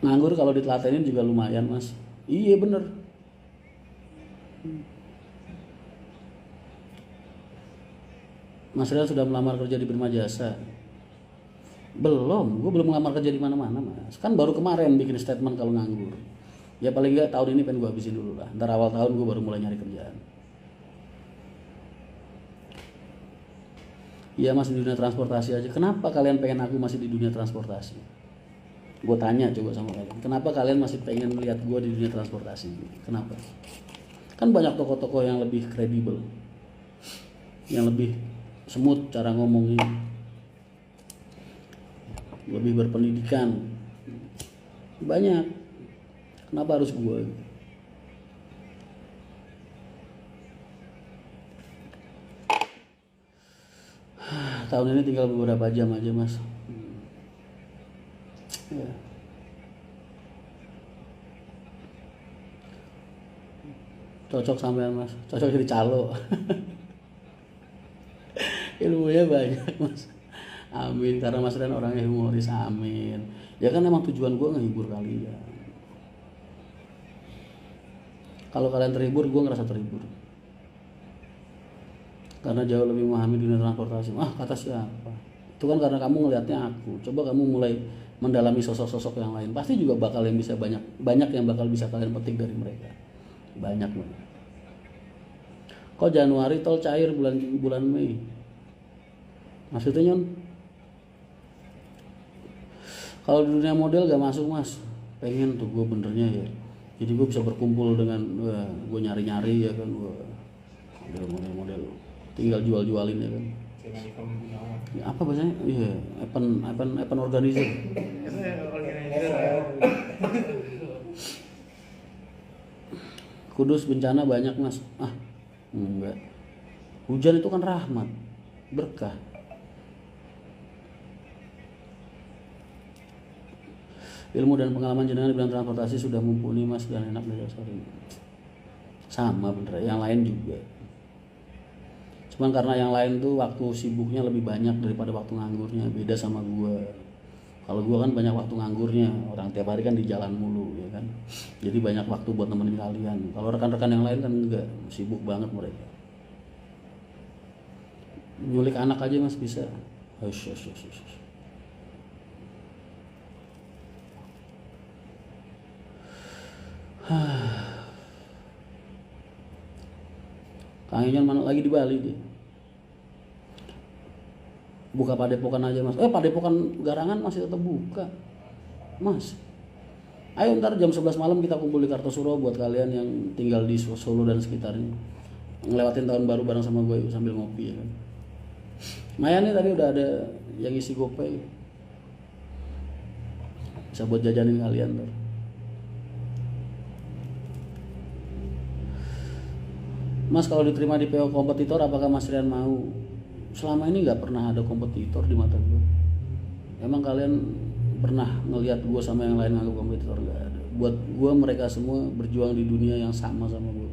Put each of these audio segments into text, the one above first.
Nganggur kalau ditelatenin juga lumayan mas. Iya bener. Mas Rian sudah melamar kerja di Prima Jasa? Belum, gue belum melamar kerja di mana-mana mas. Kan baru kemarin bikin statement kalau nganggur. Ya paling nggak tahun ini pengen gue habisin dulu lah. Ntar awal tahun gue baru mulai nyari kerjaan. Iya mas, di dunia transportasi aja. Kenapa kalian pengen aku masih di dunia transportasi? Gue tanya coba sama kalian. Kenapa kalian masih pengen melihat gue di dunia transportasi? Kenapa? Kan banyak tokoh-tokoh yang lebih kredibel, yang lebih smooth cara ngomongnya, lebih berpendidikan. Banyak. Kenapa harus gue? Tahun ini tinggal beberapa jam aja mas. Ya. Cocok sampean mas, cocok jadi calo. Ilmunya banyak mas. Amin, karena mas Rian orangnya humoris. Amin. Ya kan emang tujuan gue ngehibur kalian. Kalau kalian terhibur, gue ngerasa terhibur. Karena jauh lebih memahami dunia transportasi. Kata siapa? Itu kan karena kamu ngelihatnya aku. Coba kamu mulai mendalami sosok-sosok yang lain. Pasti juga bakal yang bisa banyak yang bakal bisa kalian petik dari mereka. Banyak banget. Kok Januari tol cair bulan Mei? Maksudnya Nyon? Kalau di dunia model gak masuk mas. Pengen tuh gue benernya ya. Jadi gue bisa berkumpul dengan gue nyari-nyari ya kan, gue model-model tinggal jual-jualin ya kan. Ya, apa bahasanya? Iya, event organizer. Kudus bencana banyak mas. Enggak. Hujan itu kan rahmat, berkah. Ilmu dan pengalaman jenengan di bidang transportasi sudah mumpuni mas dan enak dirasain. Sama bener, yang lain juga. Cuman karena yang lain tuh waktu sibuknya lebih banyak daripada waktu nganggurnya. Beda sama gue. Kalau gue kan banyak waktu nganggurnya. Orang tiap hari kan di jalan mulu ya kan. Jadi banyak waktu buat nemenin kalian. Kalau rekan-rekan yang lain kan enggak, sibuk banget mereka. Nyulik anak aja mas bisa. Hush. Kang Ijan mana lagi di Bali dia. Buka padepokan aja mas. Padepokan Garangan masih tetap buka mas. Ayo ntar jam 11 malam kita kumpul di Kartosuro buat kalian yang tinggal di Solo dan sekitarnya. Ngelewatin tahun baru bareng sama gue sambil ngopi ya kan. Maya nih tadi udah ada yang isi GoPay. Bisa buat jajanin kalian ntar. Mas kalau diterima di PO kompetitor apakah Mas Rian mau? Selama ini gak pernah ada kompetitor di mata gue. Emang kalian pernah ngelihat gue sama yang lain nganggap kompetitor? Gak ada. Buat gue mereka semua berjuang di dunia yang sama gue.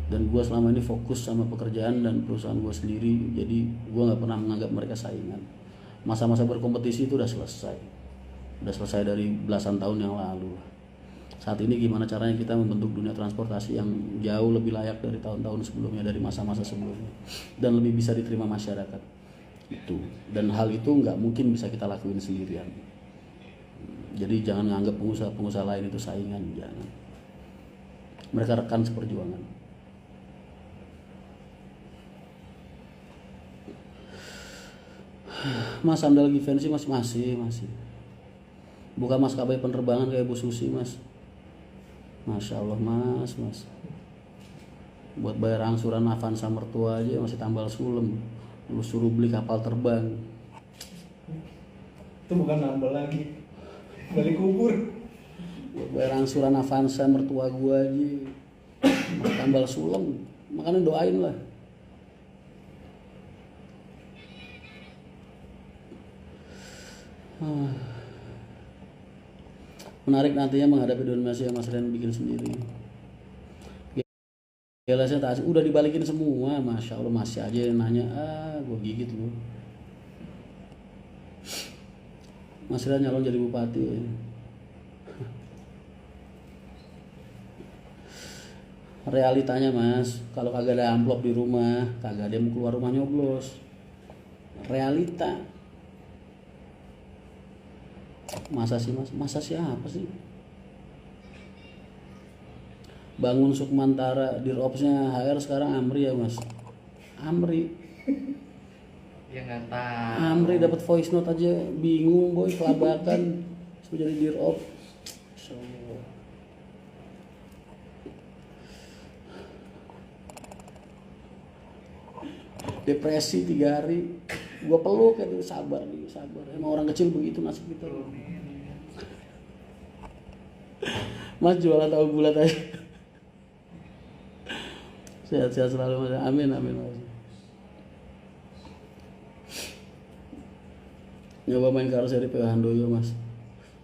Dan gue selama ini fokus sama pekerjaan dan perusahaan gue sendiri. Jadi gue gak pernah menganggap mereka saingan. Masa-masa berkompetisi itu udah selesai. Udah selesai dari belasan tahun yang lalu. Saat ini gimana caranya kita membentuk dunia transportasi yang jauh lebih layak dari tahun-tahun sebelumnya, dari masa-masa sebelumnya, dan lebih bisa diterima masyarakat itu. Dan hal itu nggak mungkin bisa kita lakuin sendirian. Jadi jangan nganggap pengusaha-pengusaha lain itu saingan, jangan. Mereka rekan seperjuangan. Mas sandal Givenchy masih. Buka maskapai penerbangan kayak Bu Susi mas. Masya Allah mas. Buat bayar angsuran Avanza mertua aja masih tambal sulem. Lu suruh beli kapal terbang. Itu bukan nambal lagi, balik kubur. Buat bayar angsuran Avanza mertua gua aja masih tambal sulem. Makanya doain lah. Menarik nantinya menghadapi donasi yang Mas Rian bikin sendiri. GLS-nya tak asik, udah dibalikin semua, masya Allah masih aja yang nanya, gue gigit lu. Mas Rian nyalon jadi bupati. Realitanya mas, kalau kagak ada amplop di rumah, kagak ada yang mau keluar rumah nyoblos. Realita. Masa sih mas? Masa siapa sih? Bangun Sukmantara, Diropsnya HR sekarang Amri ya mas. Amri. Ya nggak tahu. Amri dapat voice note aja bingung boy, kelabakan. Sudah jadi Dirop. So. Depresi 3 hari, gua peluk itu sabar nih, sabar. Emang orang kecil begitu nasib kita. Mas jualan tahu bulat aja. Sehat-sehat selalu mas. Amin amin mas. Nyoba main karoseri PW Handoyo mas.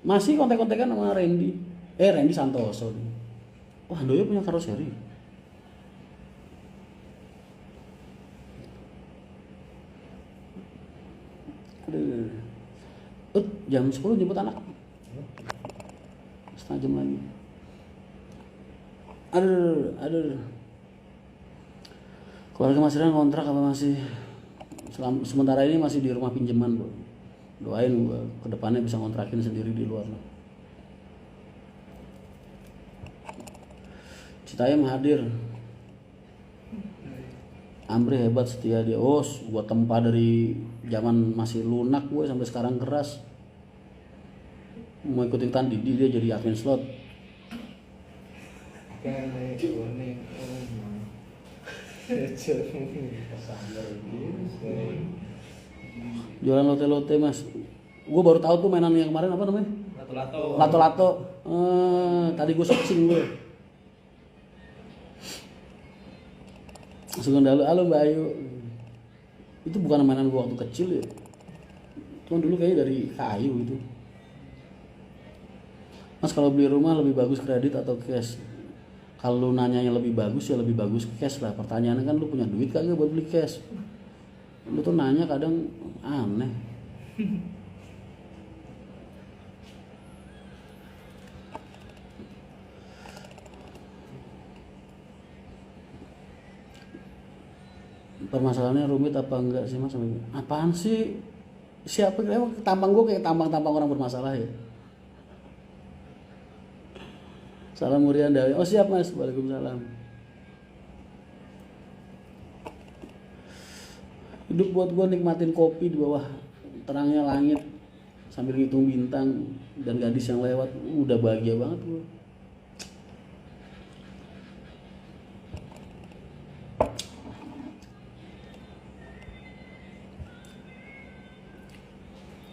Masih kontek-kontekan sama Randy. Randy Santoso. Oh Handoyo punya karoseri. Jam 10 jemput anak. Setengah jam lagi. Aduh. Keluarga Mas Rian kontrak apa masih? Sementara ini masih di rumah pinjaman, bro. Doain gua kedepannya bisa kontrakin sendiri di luar. Citayam hadir. Amri hebat, setia dia. Gua tempa dari zaman masih lunak gue sampai sekarang keras. Mau ikut ikutan Didi, dia jadi admin slot. Jualan lote-lote mas. Gue baru tahu tuh mainan yang kemarin apa namanya? Lato-lato. Tadi gue searching gue. Sugandalo, halo Mbak Ayu. Itu bukan mainan gue waktu kecil ya. Cuma dulu kayaknya dari kayu gitu. Mas kalau beli rumah lebih bagus kredit atau cash? Kalau lu nanyanya lebih bagus ya lebih bagus cash lah. Pertanyaannya kan lu punya duit kagak buat beli cash? Lu tuh nanya kadang aneh. Permasalahannya rumit apa enggak sih mas? Apaan sih? Siapa kira tampang gue kayak tampang-tampang orang bermasalah ya? Salam Murian Dawi. Oh siap mas, waalaikumsalam. Hidup buat gue nikmatin kopi di bawah terangnya langit sambil ngitung bintang dan gadis yang lewat, udah bahagia banget gue.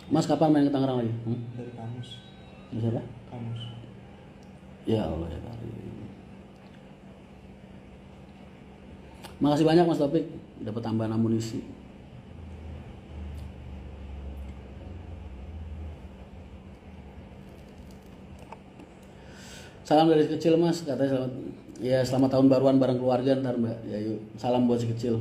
Mas kapan main ke Tangerang lagi? Dari kamus. Di siapa? Kamus. Ya Allah ya Karim. Makasih banyak Mas Topik, dapat tambahan amunisi. Salam dari kecil Mas, katanya selamat. Ya selamat tahun baruan bareng keluarga ntar Mbak. Ya yuk, salam buat si kecil.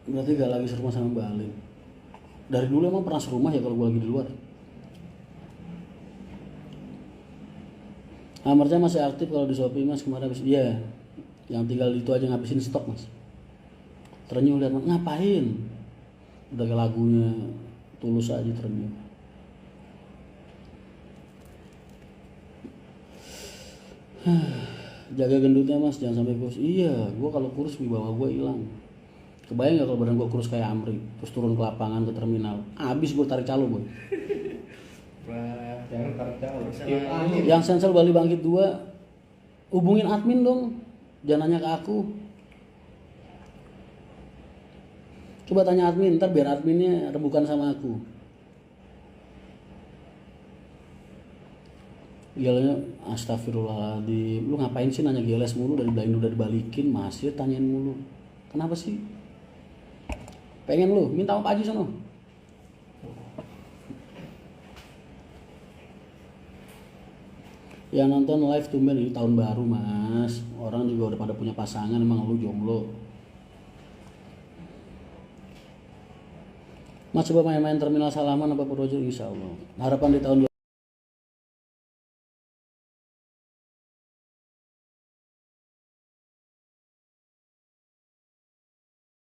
Berarti gak lagi serumah sama Mbak Alim. Dari dulu emang pernah serumah ya kalau gue lagi di luar. Amarnya masih aktif kalau di Shopee mas kemarin habis dia. Yang tinggal itu aja ngabisin stok mas. Terenyuh lihat mas, ngapain? Udah kayak lagunya Tulus aja terenyuh. Jaga gendutnya mas, jangan sampai kurus. Iya, gue kalau kurus wibawa gue hilang. Kebayang gak kalau badan gue kurus kayak Amri, terus turun ke lapangan ke terminal, abis gue tarik calo boy. Wah, jangan tarik calo. Yang Sensel Bali Bangkit 2, hubungin admin dong, jangan nanya ke aku. Coba tanya admin, ntar biar adminnya rebukan sama aku. Gilanya astagfirullahaladzim, lu ngapain sih nanya giles mulu, dari Blind udah dibalikin, masih tanyain mulu. Kenapa sih? Pengen lu, minta sama Pak Haji sono. Yang nonton live tumben ini tahun baru mas. Orang juga udah pada punya pasangan, emang lu jomblo. Mas coba main-main terminal Salaman apa Purworejo insya Allah. Harapan di tahun